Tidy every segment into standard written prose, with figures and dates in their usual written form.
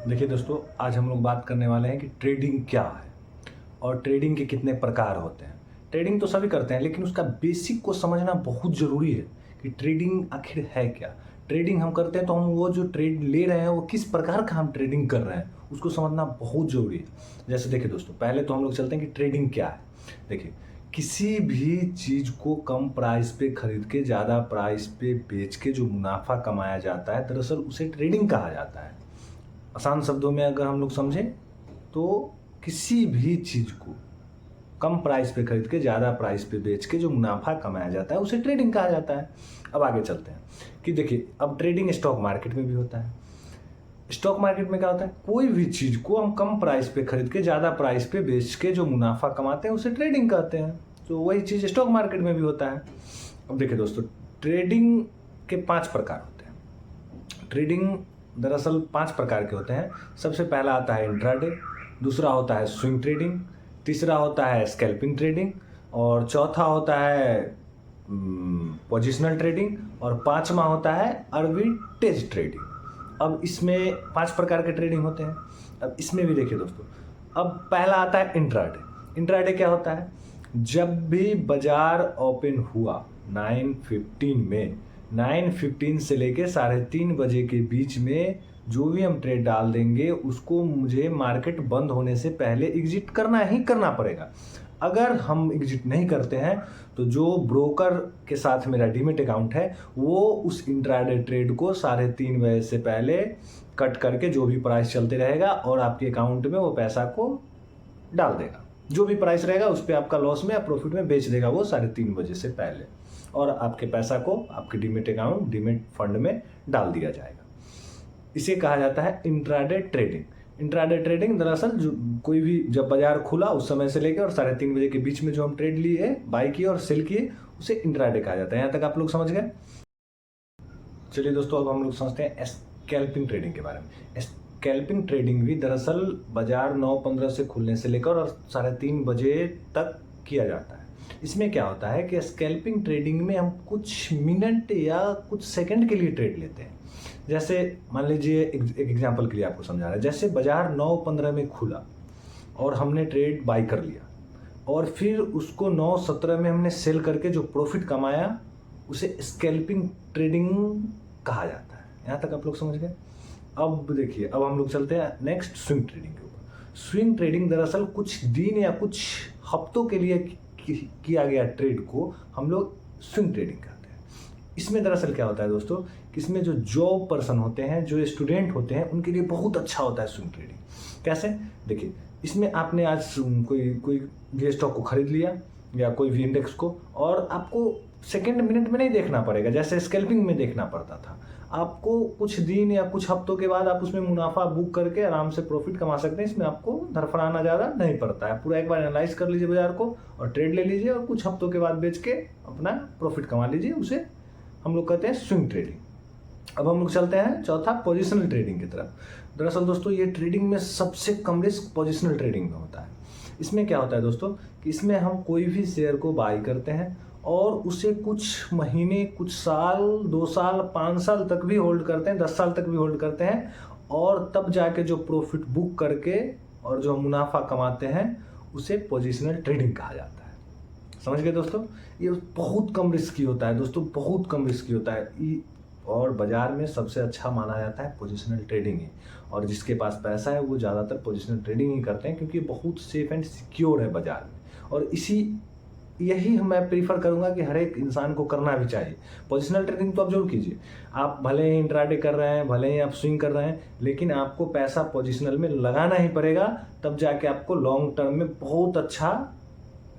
देखिए दोस्तों, आज हम लोग बात करने वाले हैं कि ट्रेडिंग क्या है और ट्रेडिंग के कितने प्रकार होते हैं। ट्रेडिंग तो सभी करते हैं, लेकिन उसका बेसिक को समझना बहुत ज़रूरी है कि ट्रेडिंग आखिर है क्या। ट्रेडिंग हम करते हैं तो हम वो जो ट्रेड ले रहे हैं वो किस प्रकार का हम ट्रेडिंग कर रहे हैं उसको समझना बहुत ज़रूरी है। जैसे देखिए दोस्तों, पहले तो हम लोग चलते हैं कि ट्रेडिंग क्या है। देखिए, किसी भी चीज़ को कम प्राइस पे खरीद के ज़्यादा प्राइस पे बेच के जो मुनाफा कमाया जाता है, दरअसल उसे ट्रेडिंग कहा जाता है। आसान शब्दों में अगर हम लोग समझें तो किसी भी चीज़ को कम प्राइस पे खरीद के ज़्यादा प्राइस पे बेच के जो मुनाफा कमाया जाता है उसे ट्रेडिंग कहा जाता है। अब आगे चलते हैं कि देखिए, अब ट्रेडिंग स्टॉक मार्केट में भी होता है। स्टॉक मार्केट में क्या होता है, कोई भी चीज़ को हम कम प्राइस पे खरीद के ज़्यादा प्राइस पे बेच के जो मुनाफा कमाते हैं उसे ट्रेडिंग कहते हैं। तो वही चीज़ स्टॉक मार्केट में भी होता है। अब देखिए दोस्तों, ट्रेडिंग के 5 प्रकार होते हैं। ट्रेडिंग दरअसल 5 प्रकार के होते हैं। सबसे पहला आता है इंट्राडे, दूसरा होता है स्विंग ट्रेडिंग, तीसरा होता है स्कैल्पिंग ट्रेडिंग, और चौथा होता है पोजिशनल ट्रेडिंग, और पांचवा होता है आर्बिट्रेज ट्रेडिंग। अब इसमें 5 प्रकार के ट्रेडिंग होते हैं। अब इसमें भी देखिए दोस्तों, अब पहला आता है इंट्राडे। इंट्राडे क्या होता है, जब भी बाजार ओपन हुआ 9:15 में, 9:15 से लेके 3:30 बजे के बीच में जो भी हम ट्रेड डाल देंगे उसको मुझे मार्केट बंद होने से पहले एग्जिट करना ही करना पड़ेगा। अगर हम एग्जिट नहीं करते हैं तो जो ब्रोकर के साथ मेरा डीमेट अकाउंट है वो उस इंट्राडे ट्रेड को 3:30 बजे से पहले कट करके जो भी प्राइस चलते रहेगा और आपके अकाउंट में वो पैसा को डाल देगा। जो भी प्राइस रहेगा उस पर आपका लॉस में या प्रॉफिट में बेच देगा वो 3:30 बजे से पहले, और आपके पैसा को आपके डीमेट अकाउंट डीमेट फंड में डाल दिया जाएगा। इसे कहा जाता है इंट्राडे ट्रेडिंग। इंट्राडे ट्रेडिंग दरअसल जो कोई भी जब बाजार खुला उस समय से लेकर और 3:30 बजे के बीच में जो हम ट्रेड लिए, बाई किए और सेल किए, उसे इंट्राडे कहा जाता है। यहाँ तक आप लोग समझ गए। चलिए दोस्तों, अब हम लोग समझते हैं स्कैल्पिंग ट्रेडिंग के बारे में। स्कैल्पिंग ट्रेडिंग भी दरअसल बाजार 9:15 से खुलने से लेकर और 3:30 बजे तक किया जाता है। इसमें क्या होता है कि स्कैल्पिंग ट्रेडिंग में हम कुछ मिनट या कुछ सेकंड के लिए ट्रेड लेते हैं। जैसे मान लीजिए, एक एग्जांपल के लिए आपको समझा रहा है। जैसे बाजार 9:15 में खुला और हमने ट्रेड बाई कर लिया और फिर उसको 9:17 में हमने सेल करके जो प्रॉफिट कमाया उसे स्कैल्पिंग ट्रेडिंग कहा जाता है। यहाँ तक आप लोग समझ गए। अब देखिए, अब हम लोग चलते हैं नेक्स्ट स्विंग ट्रेडिंग के ऊपर। स्विंग ट्रेडिंग दरअसल कुछ दिन या कुछ हफ्तों के लिए किया गया ट्रेड को हम लोग स्विंग ट्रेडिंग कहते हैं। इसमें दरअसल क्या होता है दोस्तों कि इसमें जो जॉब पर्सन होते हैं, जो स्टूडेंट होते हैं, उनके लिए बहुत अच्छा होता है स्विंग ट्रेडिंग। कैसे, देखिए, इसमें आपने आज कोई भी स्टॉक को खरीद लिया या कोई भी इंडेक्स को, और आपको सेकेंड मिनट में नहीं देखना पड़ेगा जैसे स्कैल्पिंग में देखना पड़ता था। आपको कुछ दिन या कुछ हफ्तों के बाद आप उसमें मुनाफा बुक करके आराम से प्रॉफिट कमा सकते हैं। इसमें आपको धड़फड़ाना ज़्यादा नहीं पड़ता है। पूरा एक बार एनालाइज कर लीजिए बाजार को और ट्रेड ले लीजिए और कुछ हफ्तों के बाद बेच के अपना प्रॉफिट कमा लीजिए। उसे हम लोग कहते हैं स्विंग ट्रेडिंग। अब हम लोग चलते हैं चौथा, पोजिशनल ट्रेडिंग की तरफ। दरअसल दोस्तों, ये ट्रेडिंग में सबसे कम रिस्क पोजिशनल ट्रेडिंग में होता है। इसमें क्या होता है दोस्तों कि इसमें हम कोई भी शेयर को बाई करते हैं और उसे कुछ महीने, कुछ साल, 2 साल, 5 साल तक भी होल्ड करते हैं, 10 साल तक भी होल्ड करते हैं, और तब जाके जो प्रॉफिट बुक करके और जो मुनाफा कमाते हैं उसे पोजिशनल ट्रेडिंग कहा जाता है। समझ गए दोस्तों। ये बहुत कम रिस्की होता है दोस्तों, बहुत कम रिस्की होता है, और बाजार में सबसे अच्छा माना जाता है पोजिशनल ट्रेडिंग ही। और जिसके पास पैसा है वो ज़्यादातर पोजिशनल ट्रेडिंग ही करते हैं क्योंकि बहुत सेफ एंड सिक्योर है बाजार में। और यही मैं प्रीफर करूंगा कि हर एक इंसान को करना भी चाहिए। पोजिशनल ट्रेडिंग तो आप जरूर कीजिए। आप भले ही इंट्राडे कर रहे हैं, भले ही आप स्विंग कर रहे हैं, लेकिन आपको पैसा पोजिशनल में लगाना ही पड़ेगा, तब जाके आपको लॉन्ग टर्म में बहुत अच्छा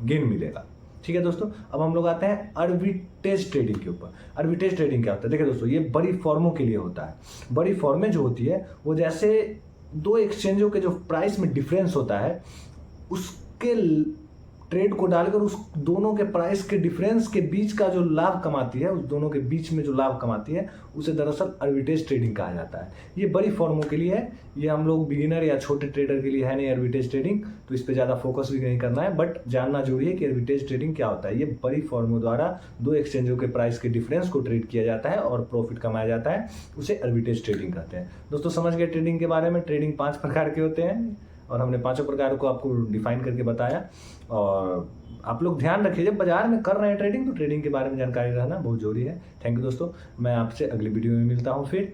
गेन मिलेगा। ठीक है दोस्तों। अब हम लोग आते हैं आर्बिट्रेज ट्रेडिंग के ऊपर। आर्बिट्रेज ट्रेडिंग क्या होता है, देखिए दोस्तों, ये बड़ी फर्मों के लिए होता है। बड़ी फर्में जो होती है वो जैसे दो एक्सचेंजों के जो प्राइस में डिफरेंस होता है उसके ट्रेड को डालकर उस दोनों के प्राइस के डिफरेंस के बीच का जो लाभ कमाती है, उस दोनों के बीच में जो लाभ कमाती है, उसे दरअसल आर्बिट्रेज ट्रेडिंग कहा जाता है। ये बड़ी फर्मों के लिए है, ये हम लोग बिगिनर या छोटे ट्रेडर के लिए है नहीं आर्बिट्रेज ट्रेडिंग, तो इस पर ज़्यादा फोकस भी नहीं करना है, बट जानना जरूरी है कि आर्बिट्रेज ट्रेडिंग क्या होता है। ये बड़ी फर्मों द्वारा दो एक्सचेंजों के प्राइस के डिफरेंस को ट्रेड किया जाता है और प्रॉफिट कमाया जाता है, उसे आर्बिट्रेज ट्रेडिंग कहते हैं। दोस्तों समझ गए ट्रेडिंग के बारे में। ट्रेडिंग 5 प्रकार के होते हैं और हमने पांचों प्रकार को आपको डिफाइन करके बताया। और आप लोग ध्यान रखिए, जब बाजार में कर रहे हैं ट्रेडिंग, तो ट्रेडिंग के बारे में जानकारी रहना बहुत जरूरी है। थैंक यू दोस्तों, मैं आपसे अगली वीडियो में मिलता हूँ फिर।